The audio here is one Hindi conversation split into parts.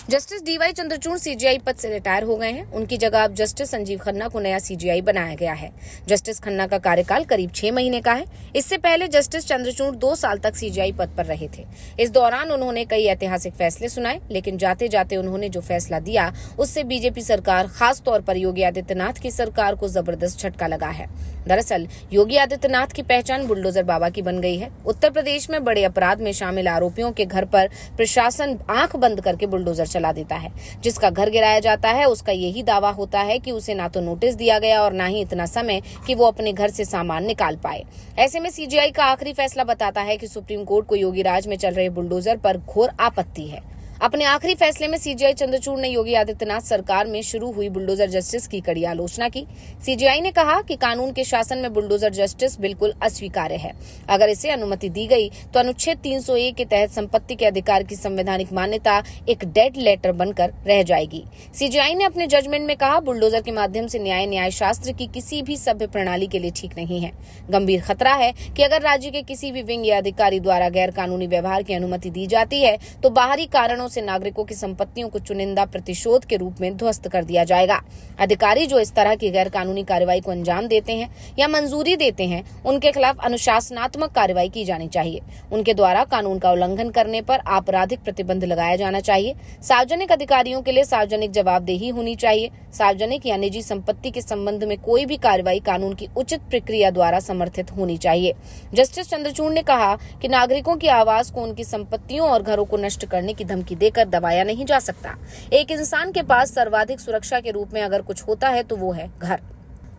जस्टिस डीवाई चंद्रचूड़ सीजीआई पद से रिटायर हो गए हैं। उनकी जगह अब जस्टिस संजीव खन्ना को नया सीजीआई बनाया गया है। जस्टिस खन्ना का कार्यकाल करीब 6 महीने का है। इससे पहले जस्टिस चंद्रचूड़ 2 साल तक सीजीआई पद पर रहे थे। इस दौरान उन्होंने कई ऐतिहासिक फैसले सुनाए, लेकिन जाते जाते उन्होंने जो फैसला दिया उससे बीजेपी सरकार, खास तौर पर योगी आदित्यनाथ की सरकार को जबरदस्त झटका लगा है। दरअसल योगी आदित्यनाथ की पहचान बुलडोजर बाबा की बन गई है। उत्तर प्रदेश में बड़े अपराध में शामिल आरोपियों के घर पर प्रशासन आंख बंद करके बुलडोजर चला देता है। जिसका घर गिराया जाता है उसका यही दावा होता है कि उसे ना तो नोटिस दिया गया और ना ही इतना समय कि वो अपने घर से सामान निकाल पाए। ऐसे में सीजीआई का आखिरी फैसला बताता है कि सुप्रीम कोर्ट को योगी राज में चल रहे बुलडोजर पर घोर आपत्ति है। अपने आखिरी फैसले में सीजीआई चंद्रचूड़ ने योगी आदित्यनाथ सरकार में शुरू हुई बुलडोजर जस्टिस की कड़ी आलोचना की। सीजीआई ने कहा कि कानून के शासन में बुलडोजर जस्टिस बिल्कुल अस्वीकार्य है। अगर इसे अनुमति दी गई तो अनुच्छेद 301 के तहत संपत्ति के अधिकार की संवैधानिक मान्यता एक डेड लेटर बनकर रह जाएगी। सीजीआई ने अपने जजमेंट में कहा, बुलडोजर के माध्यम से न्याय शास्त्र की किसी भी सभ्य प्रणाली के लिए ठीक नहीं है। गंभीर खतरा है कि अगर राज्य के किसी भी विंग या अधिकारी द्वारा गैर कानूनी व्यवहार की अनुमति दी जाती है तो बाहरी कारणों से नागरिकों की संपत्तियों को चुनिंदा प्रतिशोध के रूप में ध्वस्त कर दिया जाएगा। अधिकारी जो इस तरह की गैर कानूनी कार्रवाई को अंजाम देते हैं या मंजूरी देते हैं, उनके खिलाफ अनुशासनात्मक कार्रवाई की जानी चाहिए। उनके द्वारा कानून का उल्लंघन करने पर आपराधिक प्रतिबंध लगाया जाना चाहिए। सार्वजनिक अधिकारियों के लिए सार्वजनिक जवाबदेही होनी चाहिए। सार्वजनिक या निजी संपत्ति के संबंध में कोई भी कार्रवाई कानून की उचित प्रक्रिया द्वारा समर्थित होनी चाहिए। जस्टिस चंद्रचूड़ ने कहा कि नागरिकों की आवाज को उनकी संपत्तियों और घरों को नष्ट करने की धमकी देकर दबाया नहीं जा सकता। एक इंसान के पास सर्वाधिक सुरक्षा के रूप में अगर कुछ होता है तो वो है घर।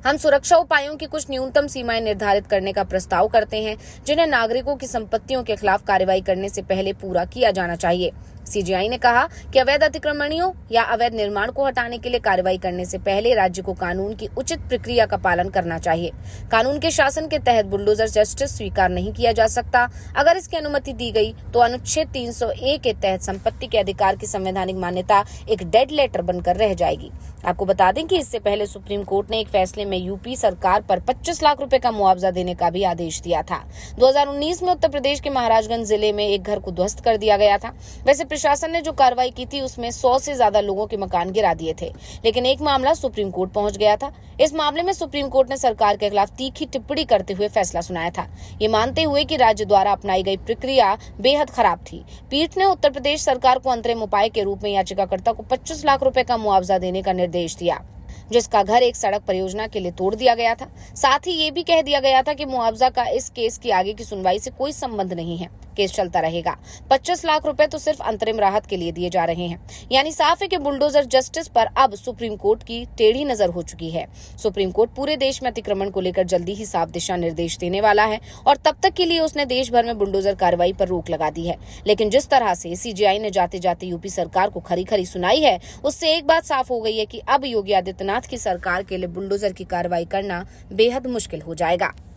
हम सुरक्षा उपायों की कुछ न्यूनतम सीमाएं निर्धारित करने का प्रस्ताव करते हैं, जिन्हें नागरिकों की संपत्तियों के खिलाफ कार्रवाई करने से पहले पूरा किया जाना चाहिए। सीजीआई ने कहा कि अवैध अतिक्रमणियों या अवैध निर्माण को हटाने के लिए कार्रवाई करने से पहले राज्य को कानून की उचित प्रक्रिया का पालन करना चाहिए। कानून के शासन के तहत बुलडोजर जस्टिस स्वीकार नहीं किया जा सकता। अगर इसकी अनुमति दी गई तो अनुच्छेद 301 के तहत संपत्ति के अधिकार की संवैधानिक मान्यता एक डेड लेटर बनकर रह जाएगी। आपको बता दें कि इससे पहले सुप्रीम कोर्ट ने एक फैसले में यूपी सरकार पर 25 लाख रुपए का मुआवजा देने का भी आदेश दिया था। 2019 में उत्तर प्रदेश के महाराजगंज जिले में एक घर को ध्वस्त कर दिया गया था। वैसे प्रशासन ने जो कार्रवाई की थी उसमें 100 से ज्यादा लोगों के मकान गिरा दिए थे, लेकिन एक मामला सुप्रीम कोर्ट पहुंच गया था। इस मामले में सुप्रीम कोर्ट ने सरकार के खिलाफ तीखी टिप्पणी करते हुए फैसला सुनाया था, ये मानते हुए कि राज्य द्वारा अपनाई गई प्रक्रिया बेहद खराब थी। पीठ ने उत्तर प्रदेश सरकार को अंतरिम उपाय के रूप में याचिकाकर्ता को 25 लाख रुपए का मुआवजा देने का निर्देश दिया, जिसका घर एक सड़क परियोजना के लिए तोड़ दिया गया था। साथ ही ये भी कह दिया गया था कि मुआवजा का इस केस की आगे की सुनवाई से कोई संबंध नहीं है, केस चलता रहेगा। 25 लाख रुपए तो सिर्फ अंतरिम राहत के लिए दिए जा रहे हैं। यानी साफ है कि बुलडोजर जस्टिस पर अब सुप्रीम कोर्ट की टेढ़ी नजर हो चुकी है। सुप्रीम कोर्ट पूरे देश में अतिक्रमण को लेकर जल्दी ही साफ दिशा निर्देश देने वाला है और तब तक के लिए उसने देश भर में बुलडोजर कार्रवाई पर रोक लगा दी है। लेकिन जिस तरह से सीजीआई ने जाते जाते यूपी सरकार को खरी खरी सुनाई है, उससे एक बात साफ हो गई है कि अब योगी आदित्यनाथ की सरकार के लिए बुलडोजर की कार्रवाई करना बेहद मुश्किल हो जाएगा।